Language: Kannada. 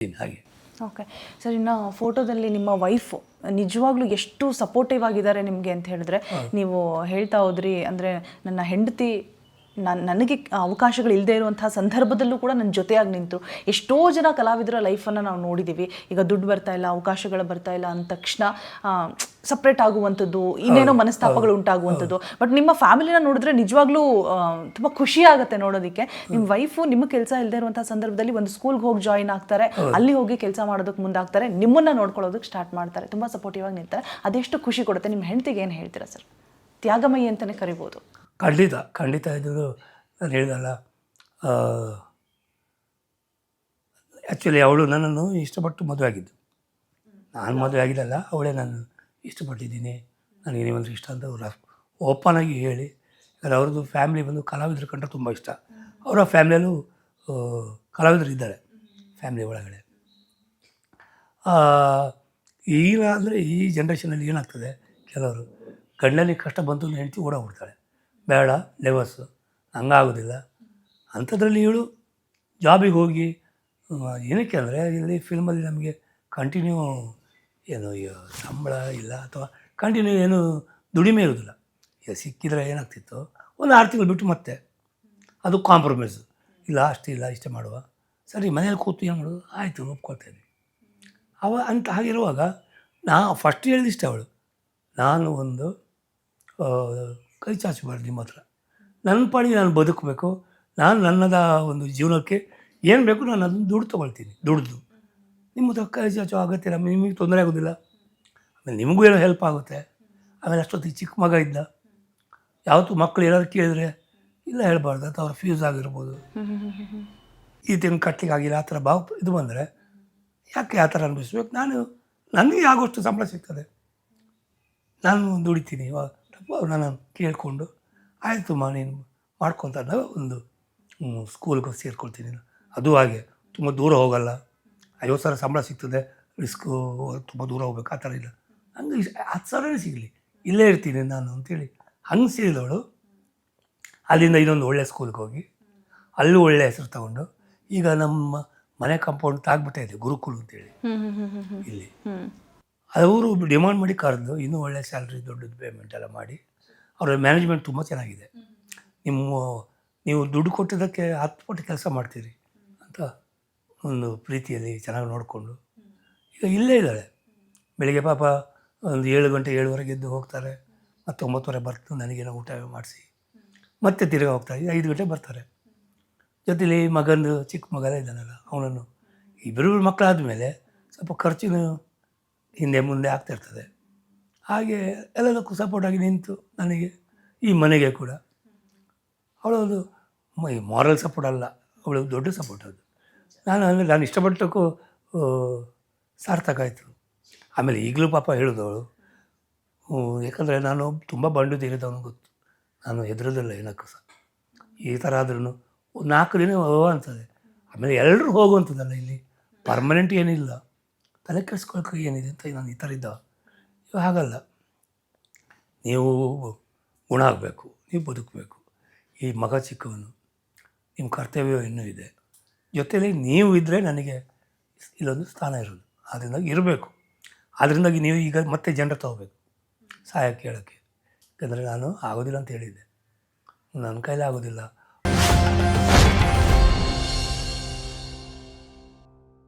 ಹಾಗೆ. ಓಕೆ ಸರ್, ಇನ್ನು ಫೋಟೋದಲ್ಲಿ ನಿಮ್ಮ ವೈಫು ನಿಜವಾಗ್ಲೂ ಎಷ್ಟು ಸಪೋರ್ಟಿವ್ ಆಗಿದ್ದಾರೆ ನಿಮಗೆ ಅಂತ ಹೇಳಿದ್ರೆ, ನೀವು ಹೇಳ್ತಾ ಹೋದ್ರಿ ಅಂದರೆ ನನ್ನ ಹೆಂಡತಿ ನನಗೆ ಅವಕಾಶಗಳು ಇಲ್ಲದೆ ಇರುವಂತಹ ಸಂದರ್ಭದಲ್ಲೂ ಕೂಡ ನನ್ನ ಜೊತೆಯಾಗಿ ನಿಂತು. ಎಷ್ಟೋ ಜನ ಕಲಾವಿದರ ಲೈಫನ್ನು ನಾವು ನೋಡಿದ್ದೀವಿ. ಈಗ ದುಡ್ಡು ಬರ್ತಾ ಇಲ್ಲ, ಅವಕಾಶಗಳು ಬರ್ತಾ ಇಲ್ಲ ಅಂದ ತಕ್ಷಣ ಸಪ್ರೇಟ್ ಆಗುವಂಥದ್ದು, ಇನ್ನೇನೋ ಮನಸ್ತಾಪಗಳು ಉಂಟಾಗುವಂಥದ್ದು. ಬಟ್ ನಿಮ್ಮ ಫ್ಯಾಮಿಲಿನ ನೋಡಿದ್ರೆ ನಿಜವಾಗ್ಲೂ ತುಂಬ ಖುಷಿ ಆಗುತ್ತೆ ನೋಡೋದಕ್ಕೆ. ನಿಮ್ಮ ವೈಫು ನಿಮಗೆ ಕೆಲಸ ಇಲ್ಲದೆ ಇರುವಂಥ ಸಂದರ್ಭದಲ್ಲಿ ಒಂದು ಸ್ಕೂಲ್ಗೆ ಹೋಗಿ ಜಾಯಿನ್ ಆಗ್ತಾರೆ, ಅಲ್ಲಿ ಹೋಗಿ ಕೆಲಸ ಮಾಡೋದಕ್ಕೆ ಮುಂದಾಗ್ತಾರೆ, ನಿಮ್ಮನ್ನು ನೋಡ್ಕೊಳ್ಳೋದಕ್ಕೆ ಸ್ಟಾರ್ಟ್ ಮಾಡ್ತಾರೆ, ತುಂಬ ಸಪೋರ್ಟಿವ್ ಆಗಿ ನಿಲ್ತಾರೆ. ಅದೆಷ್ಟು ಖುಷಿ ಕೊಡುತ್ತೆ. ನಿಮ್ಮ ಹೆಂಡತಿಗೆ ಏನು ಹೇಳ್ತೀರಾ ಸರ್? ತ್ಯಾಗಮಯಿ ಅಂತಲೇ ಕರಿಬೋದು. ಖಂಡಿತ ಇದು ನಾನು ಹೇಳಿದಲ್ಲ. ಆ್ಯಕ್ಚುಲಿ ಅವಳು ನನ್ನನ್ನು ಇಷ್ಟಪಟ್ಟು ಮದುವೆ ಆಗಿದ್ದು. ನಾನು ಮದುವೆ ಆಗಿದ್ದಲ್ಲ, ಅವಳೇ ನಾನು ಇಷ್ಟಪಟ್ಟಿದ್ದೀನಿ, ನನಗೆ ನೀವಂದ್ರೆ ಇಷ್ಟ ಅಂತ ಅವ್ರು ಓಪನ್ ಆಗಿ ಹೇಳಿ. ಯಾಕಂದರೆ ಅವ್ರದ್ದು ಫ್ಯಾಮಿಲಿ ಬಂದು ಕಲಾವಿದರು ಕಂಡ್ರೆ ತುಂಬ ಇಷ್ಟ. ಅವರ ಫ್ಯಾಮಿಲಿಯಲ್ಲೂ ಕಲಾವಿದರು ಇದ್ದಾರೆ ಫ್ಯಾಮಿಲಿ ಒಳಗಡೆ. ಈಗ ಅಂದರೆ ಈ ಜನ್ರೇಷನಲ್ಲಿ ಏನಾಗ್ತದೆ, ಕೆಲವರು ಗಂಡಲ್ಲಿ ಕಷ್ಟ ಬಂತು ಅಂತ ಹೆಂಡತಿ ಓಡೋಗ್ಬಿಡ್ತಾಳೆ, ಬೇಡ ಲೆವರ್ಸು, ಹಂಗಾಗೋದಿಲ್ಲ. ಅಂಥದ್ರಲ್ಲಿ ಇವಳು ಜಾಬಿಗೆ ಹೋಗಿ ಏನಕ್ಕೆ ಅಂದರೆ ಇಲ್ಲಿ ಫಿಲ್ಮಲ್ಲಿ ನಮಗೆ ಕಂಟಿನ್ಯೂ ಏನು ಸಂಬಳ ಇಲ್ಲ, ಅಥವಾ ಕಂಟಿನ್ಯೂ ಏನು ದುಡಿಮೆ ಇರೋದಿಲ್ಲ. ಈಗ ಸಿಕ್ಕಿದ್ರೆ ಏನಾಗ್ತಿತ್ತು, ಒಂದು 6 ತಿಂಗಳು ಬಿಟ್ಟು ಮತ್ತೆ ಅದು ಕಾಂಪ್ರಮೈಸು, ಇಲ್ಲ ಅಷ್ಟಿಲ್ಲ ಇಷ್ಟೇ ಮಾಡುವ, ಸರಿ ಮನೇಲಿ ಕೂತು ಏನು ಮಾಡೋದು, ಆಯಿತು ಒಪ್ಕೊಳ್ತೇನೆ ಅಂತ. ಹಾಗಿರುವಾಗ ಫಸ್ಟ್ ಹೇಳಿದಿಷ್ಟೇ ಅವಳು, ನಾನು ಒಂದು ಕೈ ಚಾಚಬಾರ್ದು ನಿಮ್ಮ ಹತ್ರ, ನನ್ನ ಪಾಡಿಗೆ ನಾನು ಬದುಕಬೇಕು, ನಾನು ನನ್ನದ ಒಂದು ಜೀವನಕ್ಕೆ ಏನು ಬೇಕು ನಾನು ಅದನ್ನು ದುಡ್ಡು ತೊಗೊಳ್ತೀನಿ, ದುಡ್ದು ನಿಮ್ಮ ಹತ್ರ ಕೈ ಚಾಚೋ ಅಗತ್ಯ ಇಲ್ಲ, ನಿಮಗೆ ತೊಂದರೆ ಆಗೋದಿಲ್ಲ, ಆಮೇಲೆ ನಿಮಗೂ ಏನೋ ಹೆಲ್ಪ್ ಆಗುತ್ತೆ. ಆಮೇಲೆ ಅಷ್ಟೊತ್ತಿಗೆ ಚಿಕ್ಕ ಮಗ ಇದ್ದ, ಯಾವತ್ತೂ ಮಕ್ಕಳು ಏನಾದ್ರು ಕೇಳಿದ್ರೆ ಇಲ್ಲ ಹೇಳಬಾರ್ದು, ಅಥವಾ ಅವ್ರ ಫ್ಯೂಸ್ ಆಗಿರ್ಬೋದು, ಈ ತಿಂಗಳು ಕಟ್ಲಿಕ್ಕೆ ಆಗಿಲ್ಲ, ಆ ಥರ ಇದು ಬಂದರೆ ಯಾಕೆ ಆ ಥರ ಅನುಭವಿಸ್ಬೇಕು, ನನಗೆ ಆಗೋಷ್ಟು ಸಂಬಳ ಸಿಗ್ತದೆ, ನಾನು ದುಡಿತೀನಿ, ನಾನು ಕೇಳಿಕೊಂಡು ಆಯಿತು ನೀನು ಮಾಡ್ಕೊತ ಒಂದು ಸ್ಕೂಲ್ಗೆ ಸೇರ್ಕೊಳ್ತೀನಿ. ಅದು ಹಾಗೆ ತುಂಬ ದೂರ ಹೋಗಲ್ಲ, 50,000 ಸಂಬಳ ಸಿಗ್ತದೆ, ರಿಸ್ಕು ತುಂಬ ದೂರ ಹೋಗ್ಬೇಕು ಆ ಥರ ಇಲ್ಲ, ಹಂಗೆ 10,000 ಸಿಗಲಿ ಇಲ್ಲೇ ಇರ್ತೀನಿ ನಾನು ಅಂತೇಳಿ ಹಂಗೆ ಸೇರಿದವಳು. ಅಲ್ಲಿಂದ ಇನ್ನೊಂದು ಒಳ್ಳೆ ಸ್ಕೂಲ್ಗೆ ಹೋಗಿ ಅಲ್ಲೂ ಒಳ್ಳೆ ಹೆಸರು ತಗೊಂಡು ಈಗ ನಮ್ಮ ಮನೆ ಕಾಂಪೌಂಡ್ ತಾಗ್ಬಿಟ್ಟೆ ಇದೆ, ಗುರುಕುಲ್ ಅಂತೇಳಿ ಇಲ್ಲಿ. ಅವರು ಡಿಮಾಂಡ್ ಮಾಡಿ ಕರೆದು ಇನ್ನೂ ಒಳ್ಳೆ ಸ್ಯಾಲ್ರಿ, ದೊಡ್ಡದು ಪೇಮೆಂಟ್ ಎಲ್ಲ ಮಾಡಿ, ಅವರ ಮ್ಯಾನೇಜ್ಮೆಂಟ್ ತುಂಬ ಚೆನ್ನಾಗಿದೆ, ನೀವು ದುಡ್ಡು ಕೊಟ್ಟಿದ್ದಕ್ಕೆ 10 ಪಟ್ಟು ಕೆಲಸ ಮಾಡ್ತೀರಿ ಅಂತ ಒಂದು ಪ್ರೀತಿಯಲ್ಲಿ ಚೆನ್ನಾಗಿ ನೋಡಿಕೊಂಡು ಈಗ ಇಲ್ಲೇ ಇದ್ದಾಳೆ. ಬೆಳಿಗ್ಗೆ ಪಾಪ ಒಂದು 7 ಗಂಟೆ 7:30 ಎದ್ದು ಹೋಗ್ತಾರೆ, ಮತ್ತು 9:30 ಬರ್ತು ನನಗೇನೋ ಊಟ ಮಾಡಿಸಿ ಮತ್ತೆ ತಿರ್ಗಿ ಹೋಗ್ತಾರೆ, 5 ಗಂಟೆ ಬರ್ತಾರೆ. ಜೊತೆಲಿ ಮಗಂದು ಚಿಕ್ಕ ಮಗನೇ ಇದ್ದಾನಲ್ಲ, ಅವನನ್ನು ಇಬ್ಬರು ಮಕ್ಕಳಾದ ಮೇಲೆ ಸ್ವಲ್ಪ ಖರ್ಚಿನ ಹಿಂದೆ ಮುಂದೆ ಆಗ್ತಾಯಿರ್ತದೆ. ಹಾಗೆ ಎಲ್ಲದಕ್ಕೂ ಸಪೋರ್ಟಾಗಿ ನಿಂತು ನನಗೆ ಈ ಮನೆಗೆ ಕೂಡ ಅವಳೊಂದು ಮಾರಲ್ ಸಪೋರ್ಟ್ ಅಲ್ಲ, ಅವಳು ದೊಡ್ಡ ಸಪೋರ್ಟ್. ಅದು ನಾನು ಇಷ್ಟಪಟ್ಟಕ್ಕೂ ಸಾರ್ಥಕ ಆಯಿತು. ಆಮೇಲೆ ಈಗಲೂ ಪಾಪ ಹೇಳಿದವಳು, ಯಾಕಂದರೆ ನಾನು ತುಂಬ ಬಂಡು ತೀರಿದವನು ಗೊತ್ತು, ನಾನು ಹೆದರೋದಿಲ್ಲ ಏನಕ್ಕೂ ಸಹ. ಈ ಥರ ಆದ್ರೂ 4 ದಿನ ಅಂತದೆ, ಆಮೇಲೆ ಎಲ್ಲರೂ ಹೋಗುವಂಥದ್ದಲ್ಲ, ಇಲ್ಲಿ ಪರ್ಮನೆಂಟ್ ಏನಿಲ್ಲ, ತಲೆ ಕೆಡಿಸ್ಕೊಳಕ್ಕೆ ಏನಿದೆ ಅಂತ ನಾನು ಈ ಥರ ಇದ್ದ. ಇವಾಗ ಹಾಗಲ್ಲ, ನೀವು ಗುಣ ಆಗಬೇಕು, ನೀವು ಬದುಕಬೇಕು, ಈ ಮಗ ಚಿಕ್ಕವನು, ನಿಮ್ಮ ಕರ್ತವ್ಯ ಇನ್ನೂ ಇದೆ, ಜೊತೆಯಲ್ಲಿ ನೀವು ಇದ್ದರೆ ನನಗೆ ಇಲ್ಲೊಂದು ಸ್ಥಾನ ಇರೋದು, ಅದರಿಂದಾಗಿ ಇರಬೇಕು. ಅದರಿಂದಾಗಿ ನೀವು ಈಗ ಮತ್ತೆ ಜನರ ತಗೋಬೇಕು ಸಹಾಯ ಕೇಳೋಕ್ಕೆ. ಯಾಕಂದರೆ ನಾನು ಆಗೋದಿಲ್ಲ ಅಂತ ಹೇಳಿದ್ದೆ, ನನ್ನ ಕೈಲೇ ಆಗೋದಿಲ್ಲ,